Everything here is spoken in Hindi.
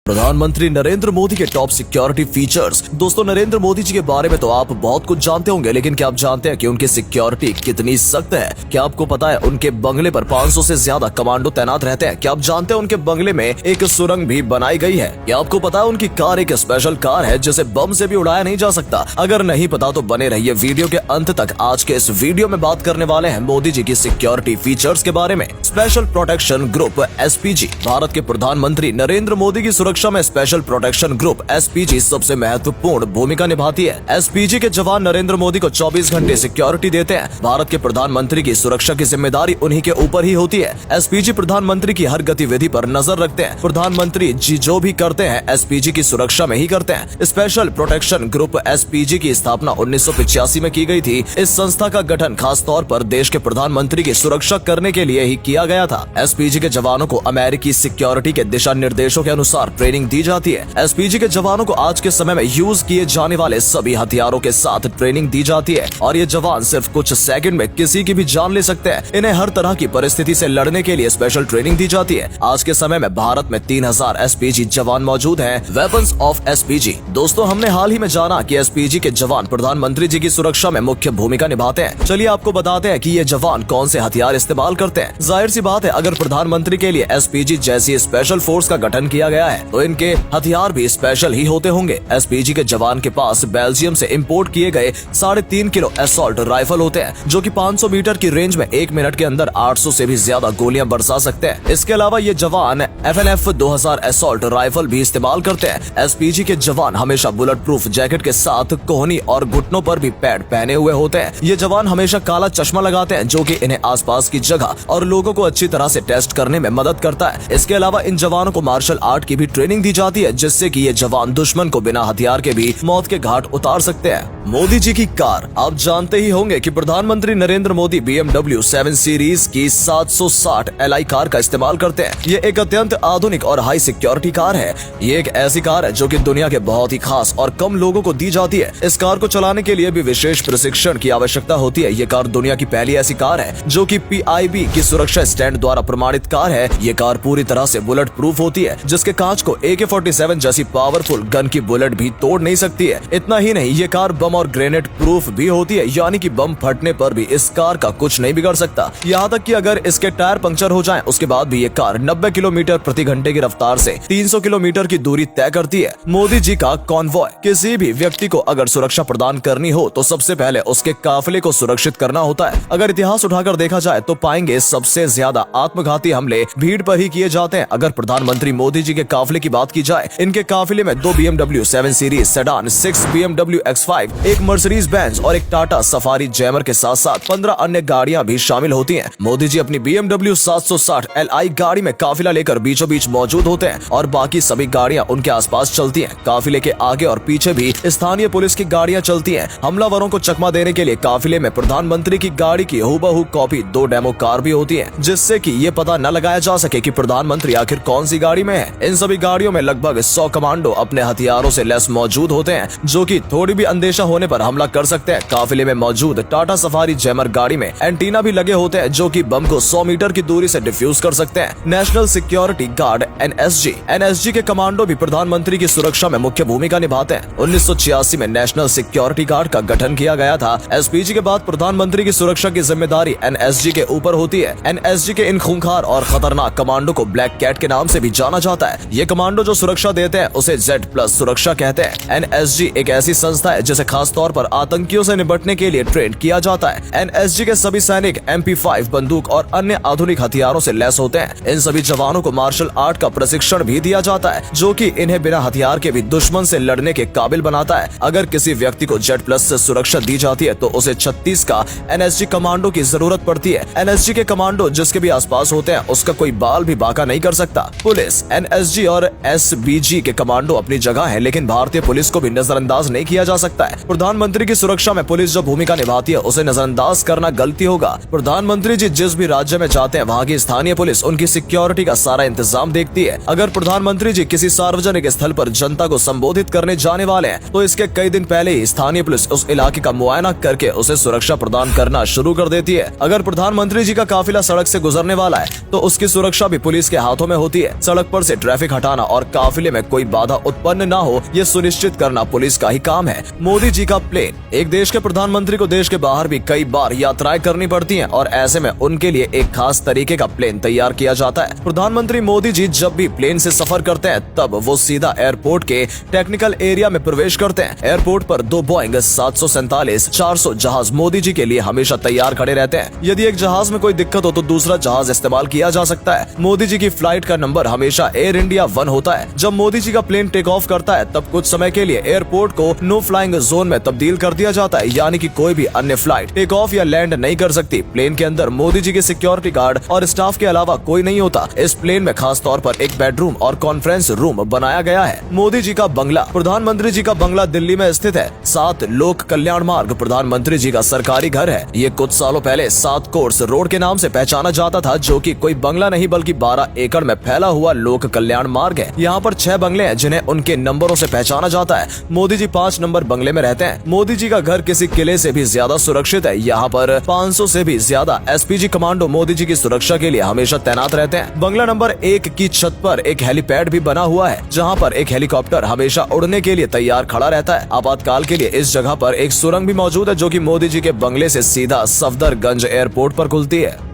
प्रधानमंत्री नरेंद्र मोदी के टॉप सिक्योरिटी फीचर्स। दोस्तों, नरेंद्र मोदी जी के बारे में तो आप बहुत कुछ जानते होंगे, लेकिन क्या आप जानते हैं कि उनकी सिक्योरिटी कितनी सख्त है? क्या आपको पता है उनके बंगले पर 500 से ज्यादा कमांडो तैनात रहते हैं? क्या आप जानते हैं उनके बंगले में एक सुरंग भी बनाई गई है? क्या आपको पता है उनकी कार एक स्पेशल कार है जिसे बम से भी उड़ाया नहीं जा सकता? अगर नहीं पता तो बने रहिए वीडियो के अंत तक। आज के इस वीडियो में बात करने वाले हैं मोदी जी की सिक्योरिटी फीचर्स के बारे में। Special protection group SPG। Bharat के प्रधानमंत्री नरेंद्र मोदी की सुरक्षा में स्पेशल प्रोटेक्शन ग्रुप SPG सबसे महत्वपूर्ण भूमिका निभाती है। SPG के जवान नरेंद्र मोदी को 24 घंटे सिक्योरिटी देते हैं। भारत के प्रधानमंत्री की सुरक्षा की जिम्मेदारी उन्हीं के ऊपर ही होती है। SPG प्रधानमंत्री की हर गतिविधि पर नजर रखते हैं। प्रधानमंत्री जी जो भी करते हैं SPG की सुरक्षा में ही करते हैं। स्पेशल प्रोटेक्शन ग्रुप SPG की स्थापना 1985 में की गई थी। इस संस्था का गठन खास तौर पर देश के प्रधानमंत्री की सुरक्षा करने के लिए ही किया गया था। SPG के जवानों को अमेरिकी सिक्योरिटी के दिशा निर्देशों के अनुसार ट्रेनिंग दी जाती है। SPG के जवानों को आज के समय में यूज किए जाने वाले सभी हथियारों के साथ ट्रेनिंग दी जाती है और ये जवान सिर्फ कुछ सेकंड में किसी की भी जान ले सकते हैं। इन्हें हर तरह की परिस्थिति से लड़ने के लिए स्पेशल ट्रेनिंग दी जाती है। आज के समय में भारत में 3000 SPG जवान मौजूद हैं। Weapons of SPG। दोस्तों, हमने हाल ही में जाना कि SPG के जवान प्रधानमंत्री जी की सुरक्षा में मुख्य भूमिका निभाते हैं। चलिए आपको बताते हैं कि ये जवान कौन से हथियार इस्तेमाल करते हैं। जाहिर सी बात है, अगर प्रधानमंत्री के लिए SPG जैसी स्पेशल फोर्स का गठन किया गया है तो इनके हथियार भी स्पेशल ही होते होंगे। SPG के जवान के पास बेल्जियम से इंपोर्ट किए गए 3.5 किलो असॉल्ट राइफल होते हैं, जो कि 500 मीटर की रेंज में 1 मिनट के अंदर 800 से भी ज्यादा गोलियां बरसा सकते हैं। इसके अलावा ये जवान FNF 2000 असॉल्ट राइफल भी इस्तेमाल करते हैं। SPG के जवान हमेशा बुलेट प्रूफ जैकेट के साथ कोहनी और घुटनों पर भी पैड पहने हुए होते हैं। ये जवान हमेशा काला चश्मा लगाते हैं, जो कि इन्हें आसपास की जगह और लोगों को अच्छी तरह से टेस्ट करने में मदद करता है। इसके अलावा इन जवानों को मार्शल आर्ट की भी ट्रेनिंग दी जाती है, जिससे कि ये जवान दुश्मन को बिना हथियार के भी मौत के घाट उतार सकते हैं। मोदी जी की कार। आप जानते ही होंगे कि प्रधानमंत्री नरेंद्र मोदी BMW 7 सीरीज की 760 Li कार का इस्तेमाल करते हैं। ये एक अत्यंत आधुनिक और हाई सिक्योरिटी कार है। ये एक ऐसी कार है जो कि दुनिया के बहुत ही खास और कम लोगों को दी जाती है। इस कार को चलाने के लिए भी विशेष प्रशिक्षण की आवश्यकता होती है। ये कार दुनिया की पहली ऐसी कार है जो कि PIB की सुरक्षा स्टैंड द्वारा प्रमाणित कार है। ये कार पूरी तरह से बुलेट प्रूफ होती है, जिसके कांच को AK-47 जैसी पावरफुल गन की बुलेट भी तोड़ नहीं सकती है। इतना ही नहीं, ये कार बम और ग्रेनेड प्रूफ भी होती है, यानी कि बम फटने पर भी इस कार का कुछ नहीं बिगड़ सकता। यहाँ तक कि अगर इसके टायर पंक्चर हो जाएं, उसके बाद भी ये कार 90 किलोमीटर प्रति घंटे की रफ्तार से 300 किलोमीटर की दूरी तय करती है। मोदी जी का कॉन्वॉय। किसी भी व्यक्ति को अगर सुरक्षा प्रदान करनी हो तो सबसे पहले उसके काफिले को सुरक्षित करना होता है। अगर इतिहास उठाकर देखा जाए तो पाएंगे सबसे ज्यादा आत्मघाती हमले भीड़ पर ही किए जाते हैं। अगर प्रधानमंत्री मोदी जी के काफिले की बात की जाए, इनके काफिले में 2 BMW 7 series sedan, 6 BMW X5, एक मर्सिडीज बेंज और एक टाटा सफारी जैमर के साथ साथ 15 अन्य गाड़ियां भी शामिल होती हैं। मोदी जी अपनी BMW 760 Li गाड़ी में काफिला लेकर बीचों बीच मौजूद होते हैं और बाकी सभी गाड़ियां उनके आसपास चलती हैं। काफिले के आगे और पीछे भी स्थानीय पुलिस की गाड़ियां चलती हैं। हमलावरों को चकमा देने के लिए काफिले में प्रधानमंत्री की गाड़ी की हूबहू कॉपी 2 डेमो कार भी होती है, जिससे कि ये पता न लगाया जा सके कि प्रधानमंत्री आखिर कौन सी गाड़ी में है। इन सभी गाड़ियों में लगभग 100 कमांडो अपने हथियारों से लैस मौजूद होते हैं, जो कि थोड़ी भी अंदेशा होने पर हमला कर सकते हैं। काफिले में मौजूद टाटा सफारी जैमर गाड़ी में एंटीना भी लगे होते हैं, जो कि बम को 100 मीटर की दूरी से डिफ्यूज कर सकते हैं। नेशनल सिक्योरिटी गार्ड NSG के कमांडो भी प्रधानमंत्री की सुरक्षा में मुख्य भूमिका निभाते हैं। 1986 में नेशनल सिक्योरिटी गार्ड का गठन किया गया था। SPG के बाद प्रधानमंत्री की सुरक्षा की जिम्मेदारी NSG के ऊपर होती है। NSG के इन खूंखार और खतरनाक कमांडो को ब्लैक कैट के नाम से भी जाना जाता है। ये कमांडो जो सुरक्षा देते हैं उसे Z+ सुरक्षा कहते हैं। NSG एक ऐसी संस्था है जिसे खास तौर पर आतंकियों से निपटने के लिए ट्रेन किया जाता है। NSG के सभी सैनिक MP5 बंदूक और अन्य आधुनिक हथियारों से लैस होते हैं। इन सभी जवानों को मार्शल आर्ट का प्रशिक्षण भी दिया जाता है, जो कि इन्हें बिना हथियार के भी दुश्मन से लड़ने के काबिल बनाता है। अगर किसी व्यक्ति को Z+ से सुरक्षा दी जाती है तो उसे 36 का NSG कमांडो की जरूरत पड़ती है। NSG के कमांडो जिसके भी आसपास होते हैं उसका कोई बाल भी बाका नहीं कर सकता। पुलिस। NSG और SBG के कमांडो अपनी जगह है, लेकिन भारतीय पुलिस को भी नजरअंदाज नहीं किया जा सकता है। प्रधानमंत्री की सुरक्षा में पुलिस जो भूमिका निभाती है उसे नजरअंदाज करना गलती होगा। प्रधानमंत्री जी जिस भी राज्य में जाते हैं वहाँ की स्थानीय पुलिस उनकी सिक्योरिटी का सारा इंतजाम देखती है। अगर प्रधानमंत्री जी किसी सार्वजनिक स्थल पर जनता को संबोधित करने जाने वाले हैं तो इसके कई दिन पहले ही स्थानीय पुलिस उस इलाके का मुआयना करके उसे सुरक्षा प्रदान करना शुरू कर देती है। अगर प्रधानमंत्री जी का काफिला सड़क से गुजरने वाला है तो उसकी सुरक्षा भी पुलिस के हाथों में होती है। सड़क पर से ट्रैफिक हटाना जाना और काफिले में कोई बाधा उत्पन्न ना हो, ये सुनिश्चित करना पुलिस का ही काम है। मोदी जी का प्लेन। एक देश के प्रधानमंत्री को देश के बाहर भी कई बार यात्राएं करनी पड़ती हैं और ऐसे में उनके लिए एक खास तरीके का प्लेन तैयार किया जाता है। प्रधानमंत्री मोदी जी जब भी प्लेन से सफर करते हैं तब वो सीधा एयरपोर्ट के टेक्निकल एरिया में प्रवेश करते हैं। एयरपोर्ट पर 2 बोइंग 747-400 जहाज मोदी जी के लिए हमेशा तैयार खड़े रहते हैं। यदि एक जहाज में कोई दिक्कत हो तो दूसरा जहाज इस्तेमाल किया जा सकता है। मोदी जी की फ्लाइट का नंबर हमेशा एयर इंडिया 1 होता है। जब मोदी जी का प्लेन टेक ऑफ करता है तब कुछ समय के लिए एयरपोर्ट को नो फ्लाइंग जोन में तब्दील कर दिया जाता है, यानी कि कोई भी अन्य फ्लाइट टेक ऑफ या लैंड नहीं कर सकती। प्लेन के अंदर मोदी जी के सिक्योरिटी गार्ड और स्टाफ के अलावा कोई नहीं होता। इस प्लेन में खास तौर पर एक बेडरूम और कॉन्फ्रेंस रूम बनाया गया है। मोदी जी का बंगला। प्रधानमंत्री जी का बंगला दिल्ली में स्थित है। 7 लोक कल्याण मार्ग प्रधानमंत्री जी का सरकारी घर है। ये कुछ सालों पहले 7 कोर्स रोड के नाम से पहचाना जाता था, जो कि कोई बंगला नहीं बल्कि 12 एकड़ में फैला हुआ लोक कल्याण मार्ग है। यहाँ पर 6 बंगले हैं जिन्हें उनके नंबरों से पहचाना जाता है। मोदी जी 5 नंबर बंगले में रहते हैं। मोदी जी का घर किसी किले से भी ज्यादा सुरक्षित है। यहाँ पर 500 से भी ज्यादा एसपीजी कमांडो मोदी जी की सुरक्षा के लिए हमेशा तैनात रहते हैं। बंगला नंबर 1 की छत पर एक हेलीपैड भी बना हुआ है, जहाँ पर एक हेलीकॉप्टर हमेशा उड़ने के लिए तैयार खड़ा रहता है। आपातकाल के लिए इस जगह पर एक सुरंग भी मौजूद है, जो कि मोदी जी के बंगले से सीधा सफदरगंज एयरपोर्ट पर खुलती है।